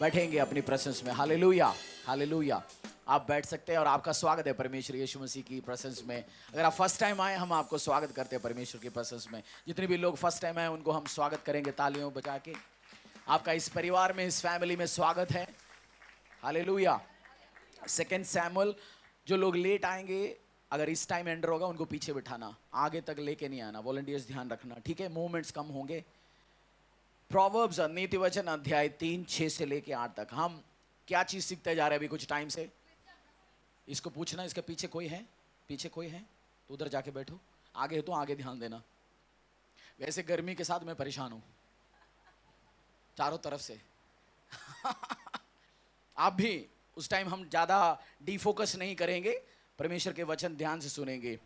बैठेंगे अपनी प्रेजेंस में। Hallelujah, hallelujah. आप बैठ सकते हैं और आपका स्वागत है परमेश्वर यीशु मसीह की प्रेजेंस में। अगर आप फर्स्ट टाइम आए, हम आपको स्वागत करते हैं परमेश्वर की प्रेजेंस में। जितने भी लोग फर्स्ट टाइम आए उनको हम स्वागत करेंगे तालियों बजा के। आपका इस परिवार में, इस फैमिली में स्वागत है। हालेलुया। सेकंड सैमुअल, जो लोग लेट आएंगे, अगर इस टाइम एंटर होगा उनको पीछे बिठाना, आगे तक लेके नहीं आना। वॉलंटियर्स ध्यान रखना, ठीक है? मूवमेंट्स कम होंगे। प्रोवर्ब्स नीति वचन अध्याय 3:6 से लेके 8 तक हम क्या चीज सीखते जा रहे हैं अभी कुछ टाइम से? इसको पूछना, इसके पीछे कोई है? पीछे कोई है तो उधर जाके बैठो, आगे हो तो आगे ध्यान देना। वैसे गर्मी के साथ मैं परेशान हूं चारों तरफ से। आप भी उस टाइम हम ज्यादा डिफोकस नहीं करेंगे, परमेश्वर के वचन ध्यान से सुनेंगे।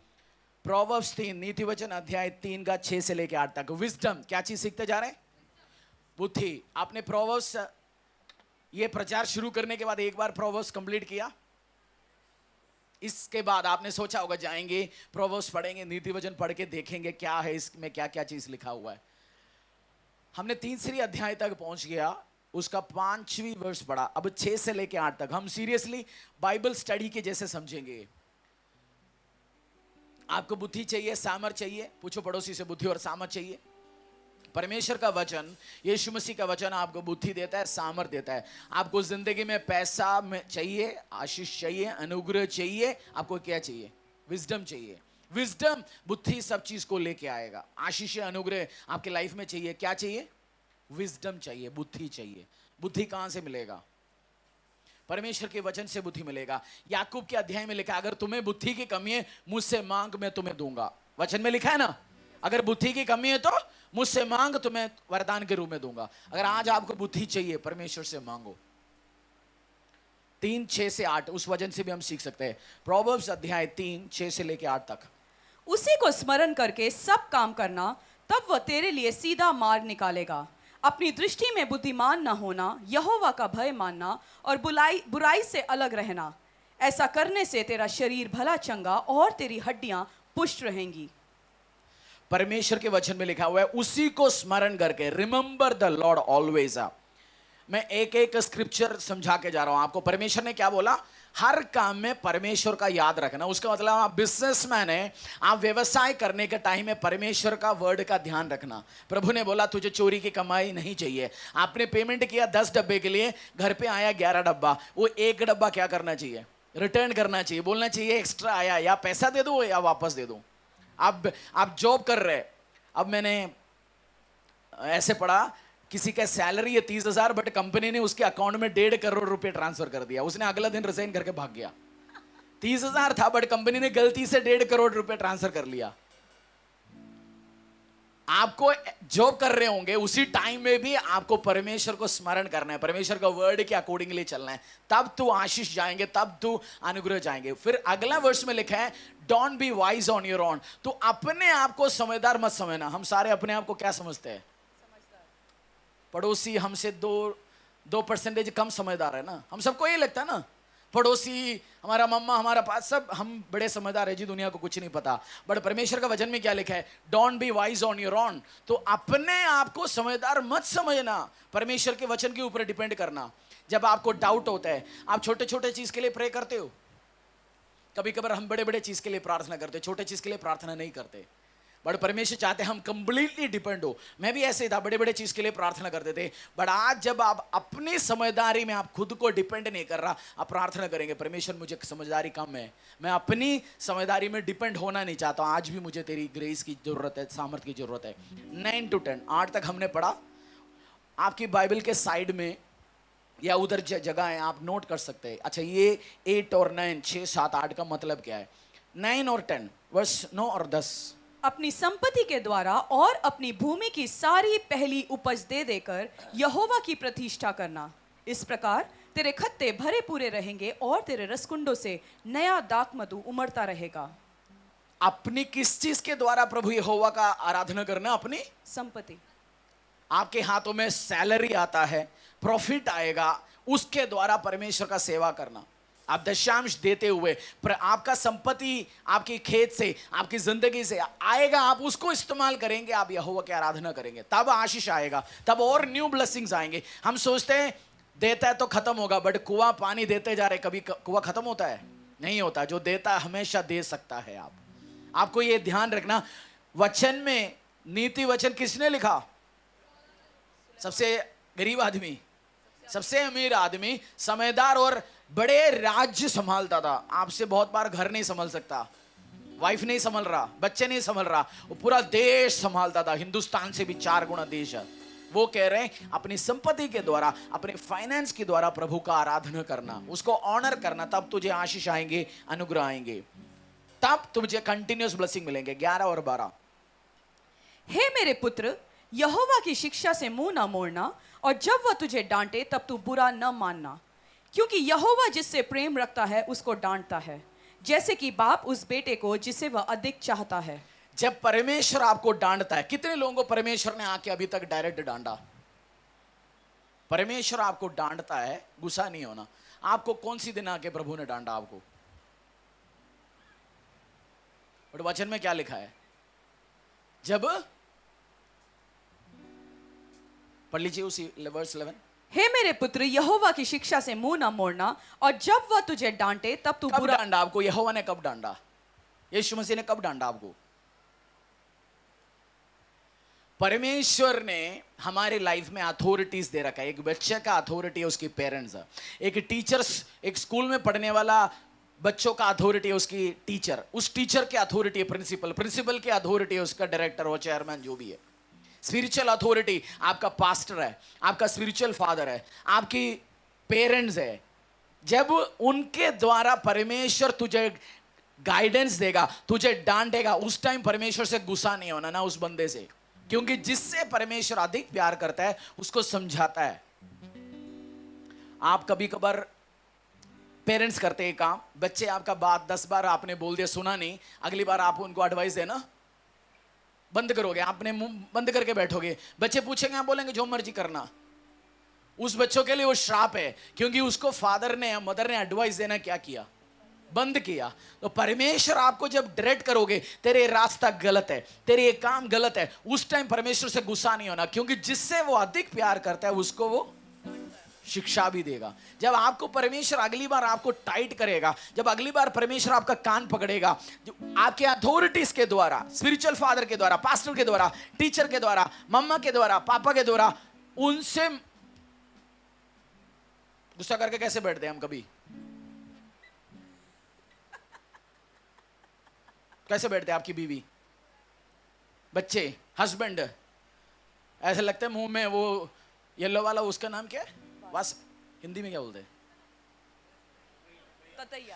प्रोवर्ब्स 3 नीति वचन अध्याय 3 का 6 से लेके 8 तक। विजडम, क्या चीज सीखते जा रहे हैं? बुद्धि। आपने प्रोवर्ब्स ये प्रचार शुरू करने के बाद एक बार प्रोवर्ब्स कंप्लीट किया? इसके बाद आपने सोचा होगा जाएंगे प्रोवर्ब्स पढ़ेंगे, नीति वचन पढ़ के देखेंगे क्या है इसमें, क्या क्या चीज लिखा हुआ है। हमने 3 अध्याय तक पहुंच गया, उसका 5वीं वर्ष पढ़ा। अब 6 से लेके 8 तक हम सीरियसली बाइबल स्टडी के जैसे समझेंगे। आपको बुद्धि चाहिए, सामर्थ चाहिए? पूछो पड़ोसी से, बुद्धि और सामर्थ चाहिए? परमेश्वर का वचन, यीशु मसीह का वचन आपको बुद्धि देता है, सामर्थ देता है। आपको जिंदगी में पैसा चाहिए, आशीष चाहिए, अनुग्रह चाहिए, आपको क्या चाहिए? विजडम चाहिए। विजडम, बुद्धि सब चीज को लेके आएगा। आशीष, अनुग्रह आपके लाइफ में चाहिए, क्या चाहिए? विजडम चाहिए, बुद्धि चाहिए। बुद्धि कहां से मिलेगा? परमेश्वर के वचन से बुद्धि मिलेगा। याकूब के अध्याय में लिखा, अगर तुम्हें बुद्धि की कमी है मुझसे मांग, मैं तुम्हें दूंगा। वचन में लिखा है ना, अगर बुद्धि की कमी है तो मुझसे मांग, तो मैं वरदान के रूप में दूंगा। अगर आज आपको बुद्धि चाहिए, परमेश्वर से मांगो। 3:6 से 8 उस वचन से भी हम सीख सकते हैं। प्रोवर्ब्स अध्याय 3:6 से लेके 8 तक। उसी को स्मरण करके सब काम करना, तब वह तेरे लिए सीधा मार्ग निकालेगा। अपनी दृष्टि में बुद्धिमान न होना, यहोवा का भय मानना और बुराई से अलग रहना। ऐसा करने से तेरा शरीर भला चंगा और तेरी हड्डियां पुष्ट रहेंगी। परमेश्वर के वचन में लिखा हुआ है, उसी को स्मरण करके, रिमेंबर द लॉर्ड ऑलवेज। मैं एक एक स्क्रिप्चर समझा के जा रहा हूं आपको। परमेश्वर ने क्या बोला? हर काम में परमेश्वर का याद रखना। उसका मतलब आप बिजनेसमैन है, आप व्यवसाय करने के टाइम में परमेश्वर का वर्ड का ध्यान रखना। प्रभु ने बोला तुझे चोरी की कमाई नहीं चाहिए। आपने पेमेंट किया 10 डब्बे के लिए, घर पे आया 11 डब्बा, वो एक डब्बा क्या करना चाहिए? रिटर्न करना चाहिए। बोलना चाहिए एक्स्ट्रा आया, या पैसा दे दो या वापस दे दो। आप जॉब कर रहे, अब मैंने ऐसे पढ़ा, किसी का सैलरी है 30,000, बट कंपनी ने उसके अकाउंट में 1.5 करोड़ रुपए ट्रांसफर कर दिया। उसने अगला दिन रिजाइन करके भाग गया। 30,000 था, बट कंपनी ने गलती से 1.5 करोड़ रुपए ट्रांसफर कर लिया। आपको जॉब कर रहे होंगे, उसी टाइम में भी आपको परमेश्वर को स्मरण करना है, परमेश्वर का वर्ड के अकॉर्डिंगली चलना है, तब तो आशीष जाएंगे, तब तो अनुग्रह जाएंगे। फिर अगला वर्ष में लिखा है, don't be wise on your own. तो अपने आप को समझदार मत समझना। हम सारे अपने आप को क्या समझते हैं? पड़ोसी हमसे 2% कम समझदार है ना। हम सबको ये लगता है ना, पड़ोसी, हमारा मम्मा, हमारा पास, सब हम बड़े समझदार है जी, दुनिया को कुछ नहीं पता। बट परमेश्वर का वचन में क्या लिखा है? Don't be wise on your own. तो अपने आप को समझदार मत समझना, परमेश्वर के वचन के ऊपर डिपेंड करना। जब आपको डाउट होता है, आप छोटे छोटे चीज के लिए प्रे करते हो। कभी कभार हम बड़े बड़े चीज के लिए प्रार्थना करते, छोटे चीज के लिए प्रार्थना नहीं करते। बट परमेश्वर चाहते हैं हम कंप्लीटली डिपेंड हो। मैं भी ऐसे ही था, बड़े बड़े चीज के लिए प्रार्थना करते थे। बट आज जब आप अपनी समझदारी में, आप खुद को डिपेंड नहीं कर रहा, आप प्रार्थना करेंगे, परमेश्वर मुझे समझदारी कम है, मैं अपनी समझदारी में डिपेंड होना नहीं चाहता, आज भी मुझे तेरी ग्रेस की जरूरत है, सामर्थ की जरूरत है। 9 to 10 8 तक हमने पढ़ा। आपकी बाइबल के साइड में या उधर जगह है, आप नोट कर सकते हैं। अच्छा, ये 8 और 9, 6, 7, 8 का मतलब क्या है? 9 और 10, वर्ष 9 और 10। अपनी संपत्ति के द्वारा और अपनी भूमि की सारी पहली उपज दे देकर यहोवा की प्रतिष्ठा करना। इस प्रकार तेरे खत्ते भरे पूरे रहेंगे और तेरे रसकुंडों से नया दाख मधु उमड़ता रहेगा। अपनी किस चीज के द्वारा प्रभु यहोवा का आराधना करना? अपनी संपत्ति। आपके हाथों में सैलरी आता है, प्रॉफिट आएगा, उसके द्वारा परमेश्वर का सेवा करना। आप दशांश देते हुए, पर आपका संपत्ति आपकी खेत से, आपकी जिंदगी से आएगा, आप उसको इस्तेमाल करेंगे, आप यहोवा की आराधना करेंगे, तब आशीष आएगा, तब और न्यू ब्लेसिंग्स आएंगे। हम सोचते हैं देता है तो खत्म होगा, बट कुआं पानी देते जा रहे, कभी कुआं खत्म होता है? नहीं होता। जो देता है हमेशा दे सकता है। आपको ये ध्यान रखना। वचन में नीति वचन किसने लिखा? सबसे गरीब आदमी, सबसे अमीर आदमी, समझदार और बड़े राज्य संभालता था। आपसे बहुत बार घर नहीं संभाल सकता, वाइफ नहीं संभाल रहा, बच्चे नहीं संभाल रहा, वो पूरा देश संभालता था। हिंदुस्तान से भी 4 गुना देश है। वो कह रहे हैं अपनी संपत्ति के द्वारा, अपने फाइनेंस के द्वारा प्रभु का आराधना करना, उसको ऑनर करना, तब तुझे आशीष आएंगे, अनुग्रह आएंगे, तब तुझे कंटिन्यूस ब्लेसिंग मिलेंगे। 11 और 12। हे मेरे पुत्र, यहोवा की शिक्षा से मुंह न मोड़ना, और जब वह तुझे डांटे तब तू बुरा न मानना, क्योंकि यहोवा जिससे प्रेम रखता है उसको डांटता है, जैसे कि बाप उस बेटे को जिसे वह अधिक चाहता है। जब परमेश्वर आपको डांटता है, कितने लोगों को परमेश्वर ने आके अभी तक डायरेक्ट डांटा? परमेश्वर आपको डांटता है, गुस्सा नहीं होना। आपको कौन सी दिन आके प्रभु ने डांटा आपको? और वचन में क्या लिखा है? जब, पढ़ लीजिए उसी वर्स 11। हे मेरे पुत्र, यहोवा की शिक्षा से मुंह न मोड़ना, और जब वह तुझे डांटे तब तू कब बुरा। डांटा आपको? यहोवा ने कब डांटा? यीशु मसीह ने कब डांटा आपको? परमेश्वर ने हमारे लाइफ में अथॉरिटीज दे रखा है। एक बच्चे का अथॉरिटी है उसकी पेरेंट्स, एक टीचर्स, एक स्कूल में पढ़ने वाला बच्चों का अथॉरिटी है उसकी टीचर, उस टीचर के अथॉरिटी है प्रिंसिपल, प्रिंसिपल की अथॉरिटी है उसका डायरेक्टर और चेयरमैन जो भी है। स्पिरिचुअल अथॉरिटी आपका पास्टर है, आपका स्पिरिचुअल फादर है, आपकी पेरेंट्स है। जब उनके द्वारा परमेश्वर तुझे गाइडेंस देगा, तुझे डांटेगा, उस टाइम परमेश्वर से गुस्सा नहीं होना ना उस बंदे से, क्योंकि जिससे परमेश्वर अधिक प्यार करता है उसको समझाता है। आप कभी कभार पेरेंट्स करते हैं काम, बच्चे आपका बात 10 बार आपने बोल दिया, सुना नहीं, अगली बार आप उनको एडवाइस देना बंद करोगे, आपने मुंह बंद करके बैठोगे, बच्चे पूछेंगे, आप बोलेंगे जो मर्जी करना। उस बच्चों के लिए वो श्राप है, क्योंकि उसको फादर ने या मदर ने एडवाइस देना क्या किया? बंद किया। तो परमेश्वर आपको जब डायरेक्ट करोगे, तेरे रास्ता गलत है, तेरे ये काम गलत है, उस टाइम परमेश्वर से गुस्सा नहीं होना, क्योंकि जिससे वो अधिक प्यार करता है उसको वो शिक्षा भी देगा। जब आपको परमेश्वर अगली बार आपको टाइट करेगा, जब अगली बार परमेश्वर आपका कान पकड़ेगा, जो आपके अथॉरिटीज के द्वारा, स्पिरिचुअल फादर के द्वारा, पास्टर के द्वारा, टीचर के द्वारा, मम्मा के द्वारा, पापा के द्वारा, उनसे गुस्सा करके कैसे बैठते हैं हम? कभी कैसे बैठते हैं? आपकी बीवी, बच्चे, हस्बैंड, ऐसे लगता है मुंह में वो येलो वाला, उसका नाम क्या है? बस हिंदी में क्या बोलते हैं?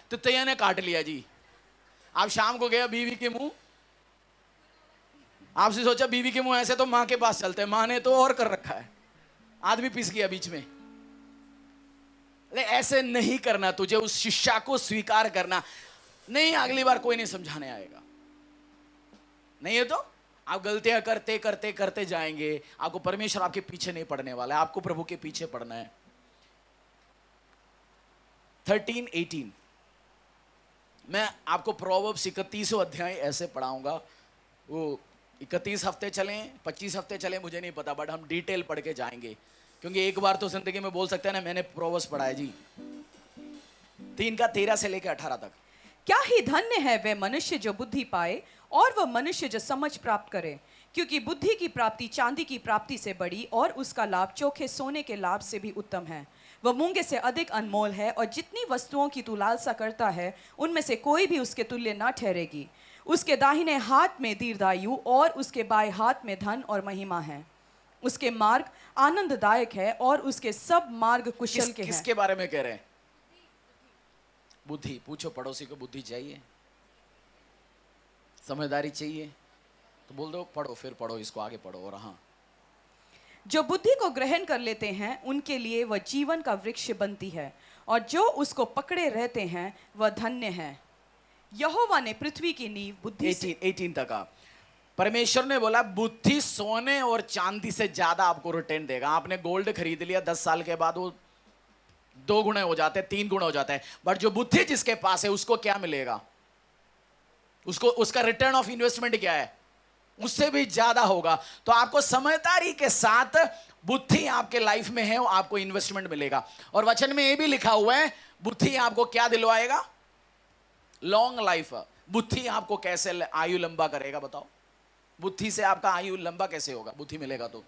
तितैया ने काट लिया जी। आप शाम को गया बीवी के मुंह, आपसे सोचा बीवी के मुंह ऐसे तो मां के पास चलते हैं, मां ने तो और कर रखा है, आदमी पिस गया बीच में। ऐसे नहीं करना, तुझे उस शिक्षा को स्वीकार करना। नहीं, अगली बार कोई नहीं समझाने आएगा, नहीं है तो आप गलतियां करते करते करते जाएंगे। आपको परमेश्वर आपके पीछे नहीं पड़ने वाला है, आपको प्रभु के पीछे पड़ना है। 13-18 मैं आपको प्रोवर्ब्स 31वां अध्याय ऐसे पढ़ाऊंगा। वो 31 हफ्ते चलें, 25 हफ्ते चलें, मुझे नहीं पता, बट हम डिटेल पढ़ के जाएंगे, क्योंकि एक बार तो जिंदगी में बोल सकते हैं ना, मैंने प्रोवर्ब्स पढ़ा है जी। 3 का 13 से लेकर 18 तक। क्या ही धन्य है वह मनुष्य जो बुद्धि पाए, और वह मनुष्य जो समझ प्राप्त करे, क्योंकि बुद्धि की प्राप्ति चांदी की प्राप्ति से बड़ी, और उसका लाभ चोखे सोने के लाभ से भी उत्तम है। वह मूंगे से अधिक अनमोल है, और जितनी वस्तुओं की तू लालसा करता है उनमें से कोई भी उसके तुल्य न ठहरेगी। उसके दाहिने हाथ में दीर्घायु, और उसके बाएं हाथ में धन और महिमा है। उसके मार्ग आनंददायक है, और उसके सब मार्ग कुशल के हैं। किसके बारे में कह रहे हैं? बुद्धि। पूछो पड़ोसी को, बुद्धि चाहिए, समझदारी चाहिए? तो बोल दो पढ़ो, फिर पढ़ो, इसको आगे पढ़ो। और हाँ, जो बुद्धि को ग्रहण कर लेते हैं उनके लिए वह जीवन का वृक्ष बनती है, और जो उसको पकड़े रहते हैं वह धन्य है। यहोवा ने पृथ्वी की नींव बुद्धि से 18 तक आप, परमेश्वर ने बोला बुद्धि सोने और चांदी से ज्यादा आपको रिटर्न देगा। आपने गोल्ड खरीद लिया, 10 साल के बाद वो 2 गुणे हो जाते हैं, 3 गुणे हो जाते हैं, बट जो बुद्धि जिसके पास है उसको क्या मिलेगा? उसको उसका रिटर्न ऑफ इन्वेस्टमेंट क्या है? उससे भी ज्यादा होगा। तो आपको समझदारी के साथ बुद्धि आपके लाइफ में है, वो आपको इन्वेस्टमेंट मिलेगा। और वचन में ये भी लिखा हुआ है, बुद्धि आपको क्या दिलवाएगा? Long life. बुद्धि आपको कैसे आयु लंबा करेगा बताओ? बुद्धि से आपका आयु लंबा कैसे होगा? बुद्धि मिलेगा तो,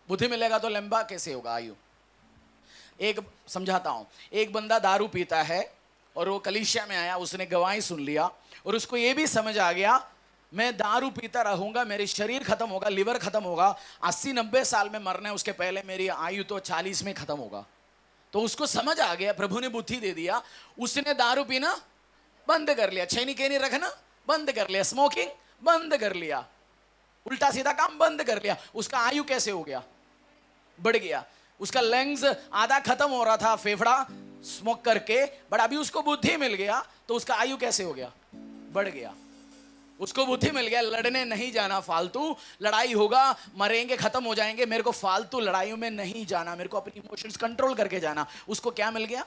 बुद्धि मिलेगा तो लंबा कैसे होगा आयु? एक समझाता हूं, एक बंदा दारू पीता है और वो कलीसिया में आया, उसने गवाही सुन लिया और उसको ये भी समझ आ गया मैं दारू पीता रहूंगा, मेरे शरीर खत्म होगा, लिवर खत्म होगा, 80-90 साल में मरना है, उसके पहले मेरी आयु तो 40 में खत्म होगा। तो उसको समझ आ गया, प्रभु ने बुद्धि दे दिया, उसने दारू पीना बंद कर लिया, छेनी केनी रखना बंद कर लिया, स्मोकिंग बंद कर लिया, उल्टा सीधा काम बंद कर लिया। उसका आयु कैसे हो गया? बढ़ गया। उसका लंग्स आधा खत्म हो रहा था फेफड़ा स्मोक करके, बट अभी उसको बुद्धि मिल गया तो उसका आयु कैसे हो गया? बढ़ गया। उसको बुद्धि मिल गया, लड़ने नहीं जाना, फालतू लड़ाई होगा, मरेंगे, खत्म हो जाएंगे, मेरे को फालतू लड़ाइयों में नहीं जाना, मेरे को अपनी इमोशंस कंट्रोल करके जाना। उसको क्या मिल गया?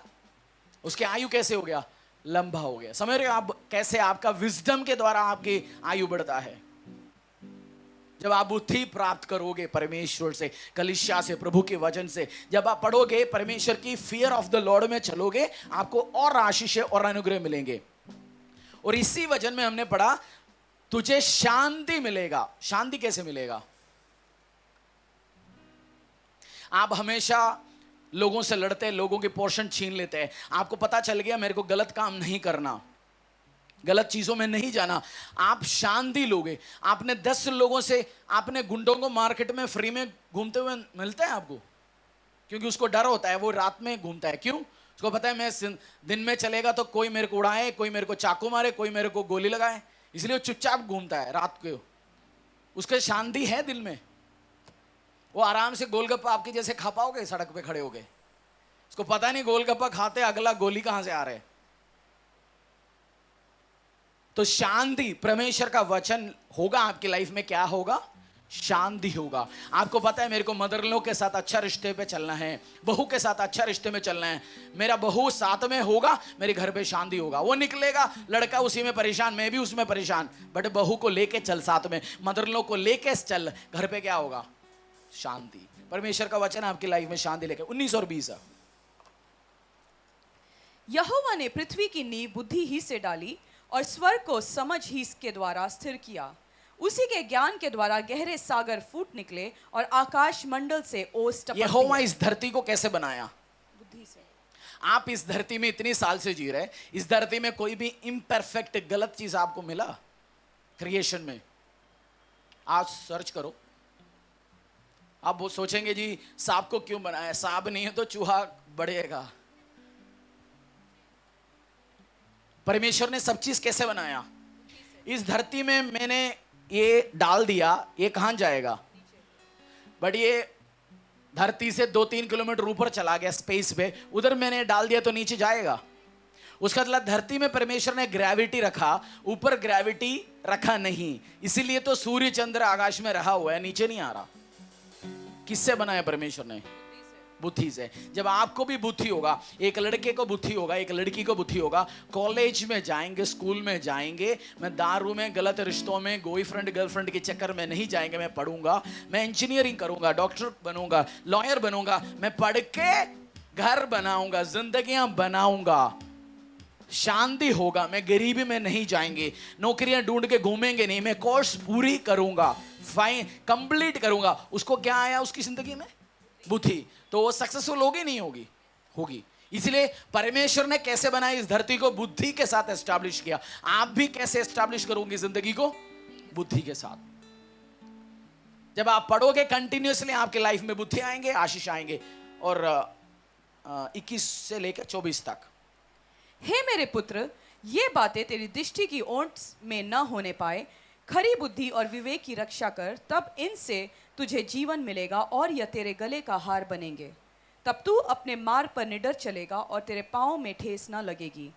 उसके आयु कैसे हो गया? लंबा हो गया। समझ रहे हो आप कैसे आपका विजडम के द्वारा आपकी आयु बढ़ता है? जब आप बुद्धि प्राप्त करोगे परमेश्वर से, कलीसिया से, प्रभु के वचन से, जब आप पढ़ोगे, परमेश्वर की फियर ऑफ द लॉर्ड में चलोगे, आपको और आशीष और अनुग्रह मिलेंगे। और इसी वचन में हमने पढ़ा तुझे शांति मिलेगा। शांति कैसे मिलेगा? आप हमेशा लोगों से लड़ते हैं, लोगों के पोर्शन छीन लेते हैं, आपको पता चल गया मेरे को गलत काम नहीं करना, गलत चीजों में नहीं जाना, आप शांति लोगे। आपने 10 लोगों से, आपने गुंडों को मार्केट में फ्री में घूमते हुए मिलते हैं आपको, क्योंकि उसको डर होता है, वो रात में घूमता है। क्यों? उसको पता है मैं दिन में चलेगा तो कोई मेरे को उड़ाए, कोई मेरे को चाकू मारे, कोई मेरे को गोली लगाए, इसलिए वो चुपचाप घूमता है रात को। उसके शांति है दिल में, वो आराम से गोलगप्पा आपके जैसे खा पाओगे सड़क पे खड़े हो गए? उसको पता नहीं गोलगप्पा खाते अगला गोली कहां से आ रहे। तो शांति, परमेश्वर का वचन होगा आपकी लाइफ में, क्या होगा? शांति होगा। आपको पता है मेरे को मदर इन लॉ के साथ अच्छा रिश्ते पे चलना है, बहू के साथ अच्छा रिश्ते में चलना है, मेरा बहू साथ में होगा, मेरे घर पे शांति होगा। वो निकलेगा लड़का उसी में परेशान, मैं भी उसमें परेशान, बट बहू को लेके चल साथ में, मदर इन लॉ को लेके चल, घर पे क्या होगा? शांति। परमेश्वर का वचन आपकी लाइफ में शांति लेके। 19 और 20 यहोवा ने पृथ्वी की नींव बुद्धि ही से डाली और स्वर्ग को समझ ही के द्वारा स्थिर किया। उसी के ज्ञान के द्वारा गहरे सागर फूट निकले और आकाश मंडल से ओस टपकती है। यहोवा इस धरती को कैसे बनाया? बुद्धि से। आप इस धरती में इतनी साल से जी रहे, इस धरती में कोई भी इम्परफेक्ट गलत चीज आपको मिला क्रिएशन में? आज सर्च करो, आप वो सोचेंगे जी सांप को क्यों बनाया? सांप नहीं है तो चूहा बढ़ेगा। परमेश्वर ने सब चीज कैसे बनाया? इस धरती में मैंने ये डाल दिया, ये कहां जाएगा? बट ये धरती से 2-3 किलोमीटर ऊपर चला गया स्पेस पे, उधर मैंने डाल दिया तो नीचे जाएगा। उसका मतलब धरती में परमेश्वर ने ग्रेविटी रखा, ऊपर ग्रेविटी रखा नहीं, इसीलिए तो सूर्य चंद्र आकाश में रहा हुआ है, नीचे नहीं आ रहा। किससे बनाया परमेश्वर ने? बुद्धि से। जब आपको भी बुद्धि होगा, एक लड़के को बुद्धि होगा, एक लड़की को बुद्धि होगा, कॉलेज में जाएंगे, स्कूल में जाएंगे, मैं दारू में, गलत रिश्तों में, बॉयफ्रेंड गर्लफ्रेंड के चक्कर में नहीं जाएंगे, मैं पढ़ूंगा, मैं इंजीनियरिंग करूंगा, डॉक्टर बनूंगा, लॉयर बनूंगा, मैं पढ़ के घर बनाऊंगा, जिंदगियां बनाऊंगा, शांति होगा, मैं गरीबी में नहीं जाएंगे, नौकरियां ढूंढ के घूमेंगे नहीं, मैं कोर्स पूरी करूंगा, फाइन कंप्लीट करूंगा। उसको क्या आया उसकी जिंदगी में? बुद्धि। तो वो सक्सेसफुल होगी नहीं होगी? होगी। इसलिए परमेश्वर ने कैसे बनाई इस धरती को? बुद्धि के साथ एस्टैब्लिश किया। आप भी कैसे एस्टैब्लिश करोगे जिंदगी को? बुद्धि के साथ। जब आप पढ़ोगे कंटिन्यूअसली, आपके लाइफ में बुद्धि आएंगे, आशीष आएंगे। और 21 से लेकर 24 तक। हे मेरे पुत्र, ये बातें तेरी दृष्टि की ओट में न होने पाए, खरी बुद्धि और विवेक की रक्षा कर, तब इनसे तुझे जीवन मिलेगा और यह तेरे गले का हार बनेंगे। तब तू अपने मार्ग पर निडर चलेगा और तेरे पाँव में ठेस न लगेगी।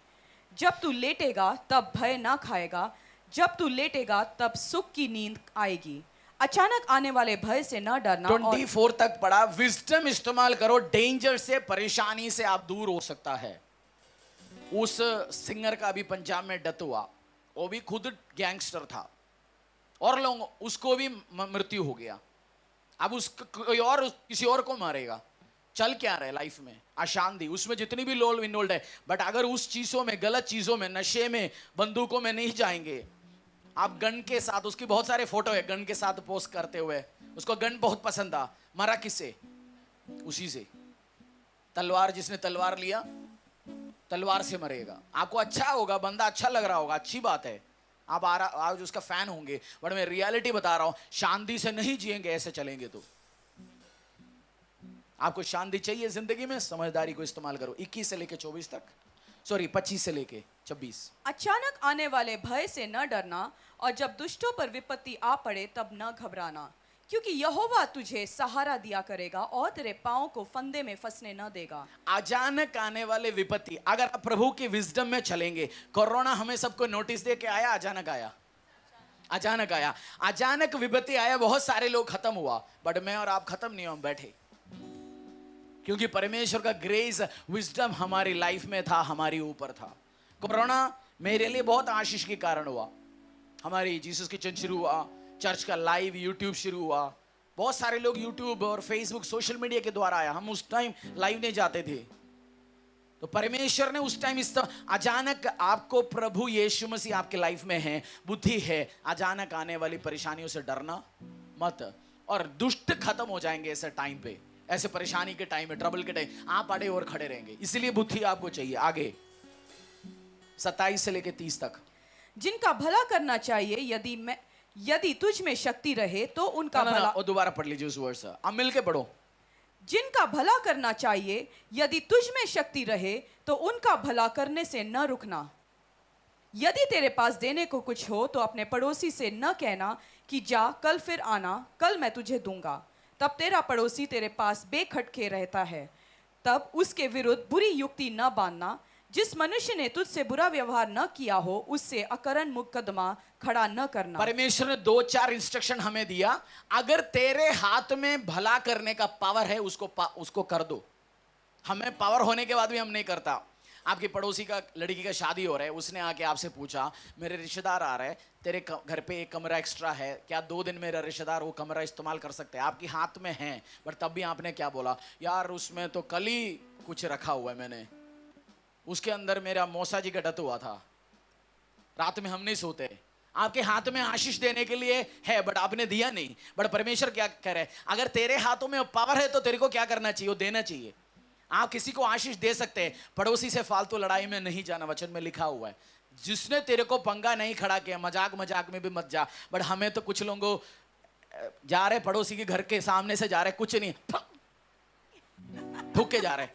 जब तू लेटेगा तब भय ना खाएगा, जब तू लेटेगा तब सुख की नींद आएगी। अचानक आने वाले भय से न डरना। 24 तक पढ़ा। विजडम इस्तेमाल करो, डेंजर से, परेशानी से आप दूर हो सकता है। उस सिंगर का भी पंजाब में डेथ हुआ, वो भी खुद गैंगस्टर था और लोग उसको भी मृत्यु हो गया, अब उसको कोई और किसी और को मारेगा। चल क्या रहे लाइफ में? अशांति, उसमें जितनी भी लोग इन्वॉल्व है। बट अगर उस चीजों में, गलत चीजों में, नशे में, बंदूकों में नहीं जाएंगे, आप गन के साथ, उसकी बहुत सारे फोटो है गन के साथ पोस्ट करते हुए, उसको गन बहुत पसंद था, मरा किससे? उसी से। तलवार, जिसने तलवार लिया तलवार से मरेगा। आपको अच्छा होगा, बंदा अच्छा लग रहा होगा, अच्छी बात है, आप आज उसका फैन होंगे, बट मैं रियलिटी बता रहा हूं, शांति से नहीं जिएंगे ऐसे चलेंगे तो। आपको शांति चाहिए जिंदगी में, समझदारी को इस्तेमाल करो। 21 से लेके 24 तक, सॉरी 25 से लेके 26। अचानक आने वाले भय से न डरना, और जब दुष्टों पर विपत्ति आ पड़े तब न घबराना, क्योंकि यहोवा तुझे सहारा दिया करेगा और तेरे पांव को फंदे में फंसने न देगा। अचानक आने वाले विपत्ति, अगर आप प्रभु की विजडम में चलेंगे, कोरोना हमें सबको नोटिस दे के आया, अचानक आया, अचानक आया, अचानक विपत्ति आया, बहुत सारे लोग खत्म हुआ, बट मैं और आप खत्म नहीं, हम बैठे, क्योंकि परमेश्वर का ग्रेस, विजडम हमारी लाइफ में था, हमारे ऊपर था। कोरोना मेरे लिए बहुत आशीष के कारण हुआ। हमारी जीसस किचन शुरू हुआ, चर्च का लाइव यूट्यूब शुरू हुआ, बहुत सारे लोग यूट्यूब और फेसबुक, सोशल मीडिया के द्वारा आया। हम उस टाइम लाइव नहीं जाते थे, तो परमेश्वर ने उस टाइम इस अचानक, आपको प्रभु यीशु मसीह आपके लाइफ में है, बुद्धि है, अचानक आने वाली परेशानियों से डरना मत, और दुष्ट खत्म हो जाएंगे ऐसे टाइम पे, ऐसे परेशानी के टाइम में, ट्रबल के टाइम आप अड़े और खड़े रहेंगे। इसलिए बुद्धि आपको चाहिए। आगे 27 से लेके 30 तक, जिनका भला करना चाहिए, यदि तुझ में शक्ति रहे तो उनका भला। और दोबारा पढ़ लीजिए उस वर्ड से, आप मिलके पढ़ो। जिनका भला करना चाहिए, यदि तुझ में शक्ति रहे तो उनका भला करने से न रुकना। यदि तेरे पास देने को कुछ हो तो अपने पड़ोसी से न कहना कि जा कल फिर आना, कल मैं तुझे दूंगा। तब तेरा पड़ोसी तेरे पास बेखटके रहता है, तब उसके विरुद्ध बुरी युक्ति न बांधना। जिस मनुष्य ने तुझसे बुरा व्यवहार न किया हो उससे अकरन मुकदमा खड़ा न करना। परमेश्वर ने 2-4 इंस्ट्रक्शन हमें दिया, अगर तेरे हाथ में भला करने का पावर है, उसको कर दो। हमें पावर होने के बाद भी हम नहीं करता। आपकी पड़ोसी का, लड़की का शादी हो रहा है, उसने आके आपसे पूछा, मेरे रिश्तेदार आ रहे हैं, तेरे घर पे एक कमरा एक्स्ट्रा है क्या, 2 दिन मेरा रिश्तेदार वो कमरा इस्तेमाल कर सकते हैं? आपके हाथ में है, बट तब भी आपने क्या बोला, यार उसमें तो कल ही कुछ रखा हुआ है, मैंने उसके अंदर मेरा मौसा जी का डत हुआ था, रात में हम नहीं सोते। आपके हाथ में आशीष देने के लिए है, बट आपने दिया नहीं। बट परमेश्वर क्या कह रहे हैं, अगर तेरे हाथों में पावर है तो तेरे को क्या करना चाहिए? वो देना चाहिए। आप किसी को आशीष दे सकते हैं। पड़ोसी से फालतू लड़ाई में नहीं जाना, वचन में लिखा हुआ है। जिसने तेरे को पंगा नहीं खड़ा किया, मजाक मजाक में भी मत जा। बट हमें तो कुछ लोगों जा रहे पड़ोसी के घर के सामने से जा रहे, कुछ नहीं, ठुक के जा रहे,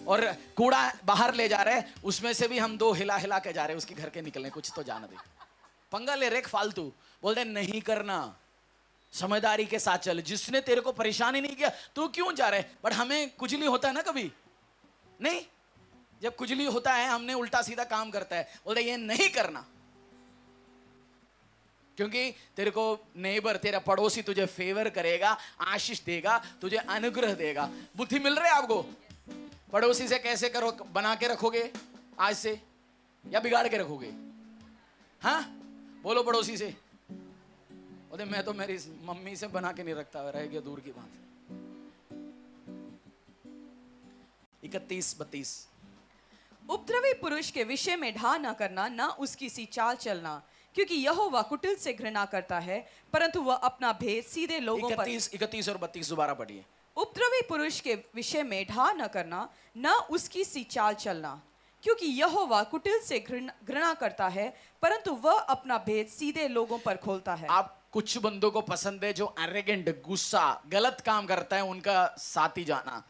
और कूड़ा बाहर ले जा रहे, उसमें से भी हम 2 हिला हिला के जा रहे, उसके घर के निकलने, कुछ तो जाना दे। पंगा ले रहे फालतू, बोलते नहीं करना, समझदारी के साथ चल। जिसने तेरे को परेशानी नहीं किया, तू क्यों जा रहे? बट हमें कुचली होता है ना, कभी नहीं, जब कुचली होता है हमने उल्टा सीधा काम करता है, बोलते ये नहीं करना, क्योंकि तेरे को नेबर, तेरा पड़ोसी तुझे फेवर करेगा, आशीष देगा, तुझे अनुग्रह देगा। बुद्धि मिल रही है आपको? पड़ोसी से कैसे करो, बना के रखोगे आज से या बिगाड़ के रखोगे? हाँ बोलो पड़ोसी से। बोले मैं तो मेरी मम्मी से बना के नहीं रखता, रह गया दूर की बात। 31-32, उपद्रवी पुरुष के विषय में ढा न करना, न उसकी सी चाल चलना, क्योंकि यहोवा कुटिल से घृणा करता है, परंतु वह अपना भेद सीधे लोगों पर। 31 और 32 दोबारा पढ़िए। उपद्रवी पुरुष के विषय में ढा न करना, न उसकी सी चाल चलना, क्योंकि यहोवा कुटिल से घृणा करता है, परंतु वह अपना भेद सीधे लोगों पर खोलता है। आप कुछ बंदों को पसंद है जो एरोगेंट, गुस्सा, गलत काम करता है, उनका साथ ही जाना।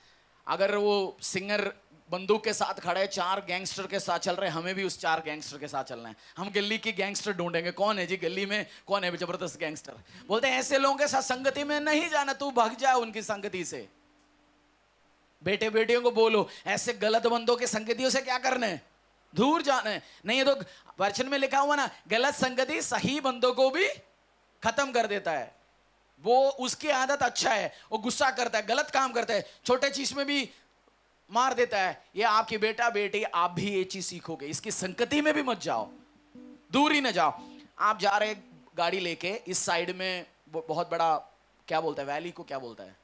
अगर वो सिंगर बंदूक के साथ खड़े है, 4 गैंगस्टर के साथ चल रहे हैं, हमें भी उस 4 गैंगस्टर के साथ चलना है। हम गली की गैंगस्टर ढूंढेंगे, कौन है जी गली में, कौन है जबरदस्त गैंगस्टर। बोलते हैं ऐसे लोगों के साथ संगति में नहीं जाना, तू भाग जा उनकी संगति से। बेटे बेटियों को बोलो, ऐसे गलत बंदों के संगतियों से क्या करना है, दूर जाना है। नहीं ये तो वचन में लिखा हुआ ना, गलत संगति सही बंदों को भी खत्म कर देता है। वो उसकी आदत अच्छा है, वो गुस्सा करता है, गलत काम करता है, छोटे चीज में भी मार देता है। ये आपकी बेटा बेटी, आप भी ये चीज सीखोगे। इसकी संगति में भी मत जाओ, दूर ही ना जाओ। आप जा रहे गाड़ी लेके इस साइड में बहुत बड़ा, क्या बोलता है, वैली को क्या बोलता है,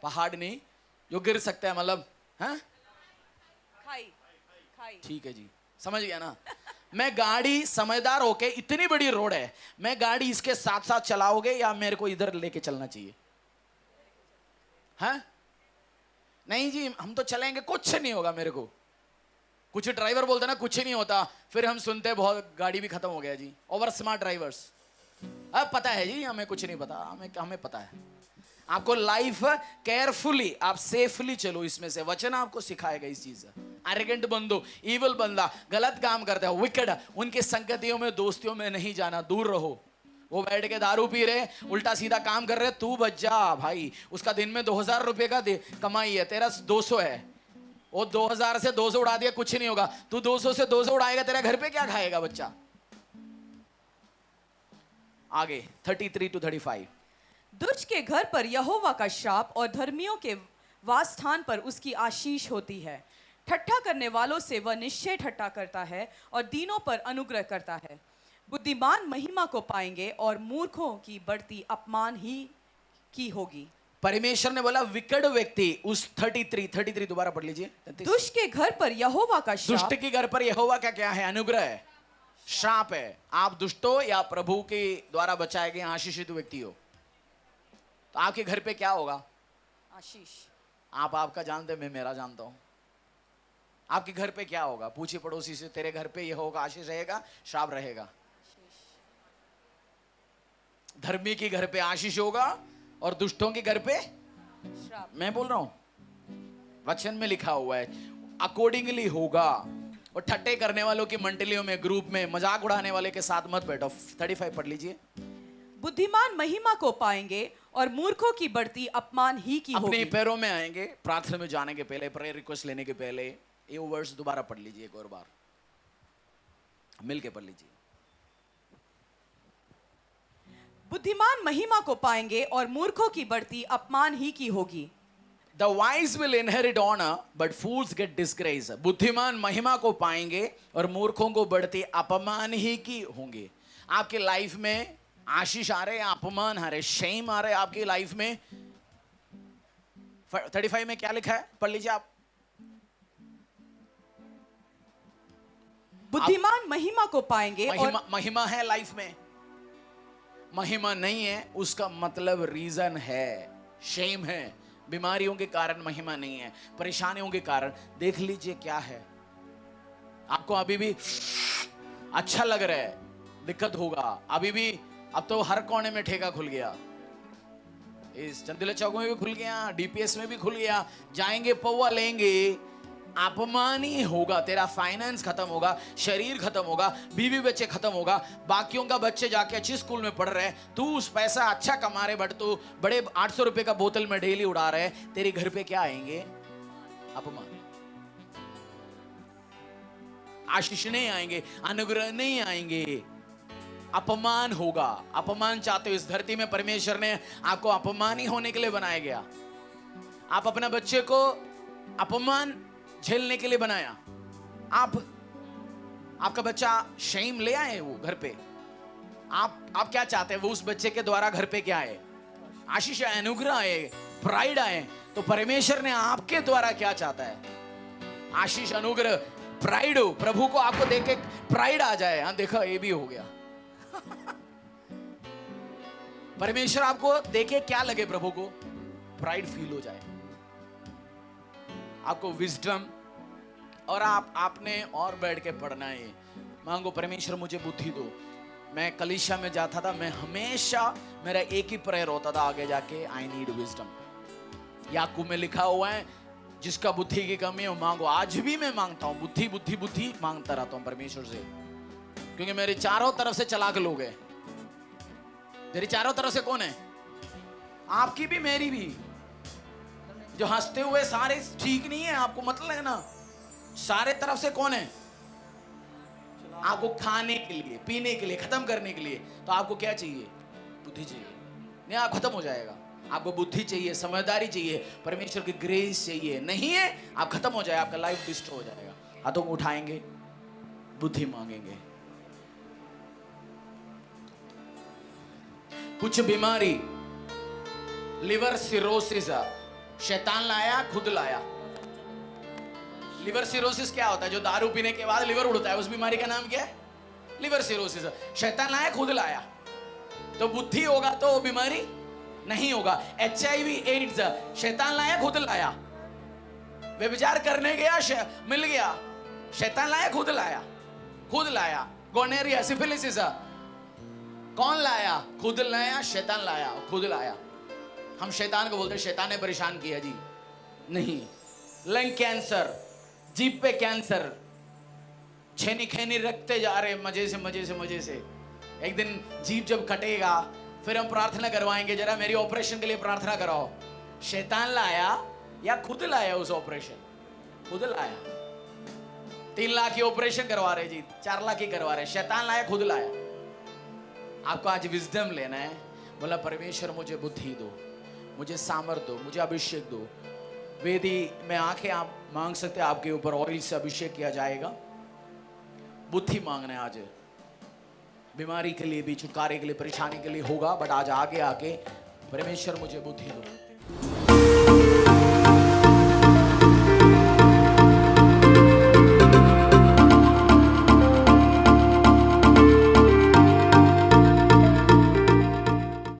पहाड़ नहीं जो गिर सकता है, मतलब हाँ खाई खाई ठीक है जी, समझ गया ना। मैं गाड़ी समझदार होके, इतनी बड़ी रोड है, मैं गाड़ी इसके साथ साथ चलाओगे या मेरे को इधर लेके चलना चाहिए? हाँ नहीं जी, हम तो चलेंगे, कुछ नहीं होगा मेरे को। कुछ ड्राइवर बोलते ना कुछ नहीं होता, फिर हम सुनते बहुत गाड़ी भी खत्म हो गया जी, ओवर स्मार्ट ड्राइवर्स। अब पता है जी, हमें कुछ नहीं पता, हमें पता है। आपको लाइफ केयरफुली, आप सेफली चलो, इसमें से वचन आपको सिखाएगा इस चीज से। एरोगेंट बंदो, इविल बंदा, गलत काम करता है, विकेड, उनके संगतियों में दोस्तियों में नहीं जाना, दूर रहो। वो बैठ के दारू पी रहे, उल्टा सीधा काम कर रहे, तू बच जा भाई। उसका दिन में 2000 रुपए का कमाई है, तेरा 200 है, वो 2000 से 200 उड़ा दिया, कुछ नहीं होगा। तू 200 से 200 उड़ाएगा, तेरा घर पे क्या खाएगा बच्चा? आगे 33 to 35। दुष्ट के घर पर यहोवा का शाप और धर्मियों के वासस्थान पर उसकी आशीष होती है। ठट्ठा करने वालों से वह निश्चय ठट्ठा करता है और दीनों पर अनुग्रह करता है। बुद्धिमान महिमा को पाएंगे और मूर्खों की बढ़ती अपमान ही की होगी। परमेश्वर ने बोला विकट व्यक्ति, उस 33 दोबारा पढ़ लीजिए। दुष्ट के घर पर यहोवा का शाप, दुष्ट के घर पर यहोवा का क्या है? अनुग्रह है, श्राप है। आप दुष्ट हो या प्रभु के द्वारा बचाए गए आशीषित व्यक्ति हो, तो आपके घर पे क्या होगा? आशीष। आप आपका जानते, मैं मेरा जानता हूं। आपके घर पे क्या होगा? पूछिए पड़ोसी से, तेरे घर पे यहोवा आशीष रहेगा, श्राप रहेगा? धर्मी के घर पे आशीष होगा और दुष्टों के घर पे श्राप। मैं बोल रहा हूं, वचन में लिखा हुआ है, अकॉर्डिंगली होगा। और ठट्टे करने वालों की मंडलियों में, ग्रुप में, मजाक उड़ाने वाले के साथ मत बैठो। 35 पढ़ लीजिए। बुद्धिमान महिमा को पाएंगे और मूर्खों की बढ़ती अपमान ही की अपने होगी। पैरों में आएंगे। प्रार्थना में जाने के पहले, प्रेयर रिक्वेस्ट लेने के पहले ये वर्ड्स दोबारा पढ़ लीजिए, एक और बार मिलके पढ़ लीजिए। बुद्धिमान महिमा को पाएंगे और मूर्खों की बढ़ती अपमान ही की होगी। The wise will inherit honor, but fools get disgrace. बुद्धिमान महिमा को पाएंगे और मूर्खों को बढ़ती अपमान ही की होंगे। आपके लाइफ में आशीष आ रहे, अपमान आ रहे, शेम आ रहे आपकी लाइफ में। 35 में क्या लिखा है? पढ़ लीजिए आप। बुद्धिमान महिमा को पाएंगे महिमा है लाइफ में, महिमा नहीं है उसका मतलब रीजन है, शेम है। बीमारियों के कारण महिमा नहीं है, परेशानियों के कारण। देख लीजिए क्या है। आपको अभी भी अच्छा लग रहा है, दिक्कत होगा अभी भी। अब तो हर कोने में ठेका खुल गया, इस चंदीला चौक में भी खुल गया, डीपीएस में भी खुल गया। जाएंगे पौवा लेंगे, अपमान ही होगा। तेरा फाइनेंस खत्म होगा, शरीर खत्म होगा, बीवी बच्चे खत्म होगा। बाकियों का बच्चे जाके अच्छी स्कूल में पढ़ रहे हैं, तू उस पैसा अच्छा कमा रहे, बट तू बड़े 800 रुपए का बोतल में डेली उड़ा रहे। तेरे घर पे क्या आएंगे? अपमान। आशीष नहीं आएंगे, अनुग्रह नहीं आएंगे, अपमान होगा। अपमान चाहते हो इस धरती में? परमेश्वर ने आपको अपमानी होने के लिए बनाया गया। आप अपने बच्चे को अपमान झेलने के लिए बनाया। आपका बच्चा शेम ले आए वो घर पे। आप क्या चाहते हैं? वो उस बच्चे के द्वारा घर पे क्या आए? आशीष आए, अनुग्रह आए, प्राइड आए। तो परमेश्वर ने आपके द्वारा क्या चाहता है? आशीष, अनुग्रह, प्राइड हो। प्रभु को आपको देख के प्राइड आ जाए, हाँ देखा ये भी हो गया। परमेश्वर आपको देखे क्या लगे? प्रभु को प्राइड फील हो जाए, आपको विजडम। और आपने और बैठ के पढ़ना है, मांगो परमेश्वर मुझे बुद्धि दो। मैं कलीसिया में जाता था, मैं हमेशा, मेरा एक ही प्रेयर होता था आगे जाके, आई नीड विजडम। याकूब में लिखा हुआ है, जिसका बुद्धि की कमी है मांगो। आज भी मैं मांगता हूं, बुद्धि बुद्धि बुद्धि मांगता रहता हूं परमेश्वर से, क्योंकि मेरे चारों तरफ से चालाक लोग हैं। मेरी चारों तरफ से कौन है? आपकी भी मेरी भी। जो हंसते हुए सारे ठीक नहीं है, आपको मत लगना। सारे तरफ से कौन है? आपको खाने के लिए, पीने के लिए, खत्म करने के लिए। तो आपको क्या चाहिए? बुद्धि चाहिए। नहीं, आप खत्म हो जाएगा। आपको बुद्धि चाहिए, समझदारी चाहिए, परमेश्वर की ग्रेस चाहिए। नहीं है, आप खत्म हो जाए, आपका लाइफ डिस्ट्रॉय हो जाएगा। हाथों को उठाएंगे, बुद्धि मांगेंगे। कुछ बीमारी, लिवर सिरोसिस, शैतान लाया, खुद लाया। लिवर सिरोसिस क्या होता है? जो दारू पीने के बाद लिवर उड़ता है, उस बीमारी का नाम क्या है? Liver cirrhosis. शैतान लाया, खुद लाया। तो बुद्धि होगा तो वो बीमारी नहीं होगा। HIV एड्स, शैतान लाया, खुद लाया। व्यभिचार करने गया, मिल गया, शैतान लाया, खुद लाया, खुद लाया। गोनेरिया, सिफिलिस, कौन लाया? खुद लाया, शैतान लाया, खुद लाया। हम शैतान को बोलते हैं शैतान ने परेशान किया जी, नहीं। लंग कैंसर, जीभ पे कैंसर, छेनी खेनी रखते जा रहे मजे से मजे से मजे से। एक दिन जीभ जब कटेगा फिर हम प्रार्थना करवाएंगे, जरा मेरी ऑपरेशन के लिए प्रार्थना कराओ। शैतान लाया या खुद लाया उस ऑपरेशन? खुद लाया। 3 लाख की ऑपरेशन करवा रहे जी, 4 लाख की करवा रहे, शैतान लाया, खुद लाया। आपको आज विजडम लेना है। बोला परमेश्वर मुझे बुद्धि दो, मुझे सामर्थ दो, मुझे अभिषेक दो। वेदी में आके आप मांग सकते हैं, आपके ऊपर ऑयल से अभिषेक किया जाएगा। बुद्धि मांगना है आज, बीमारी के लिए भी, छुटकारे के लिए, परेशानी के लिए होगा, बट आज आगे आके परमेश्वर मुझे बुद्धि दो।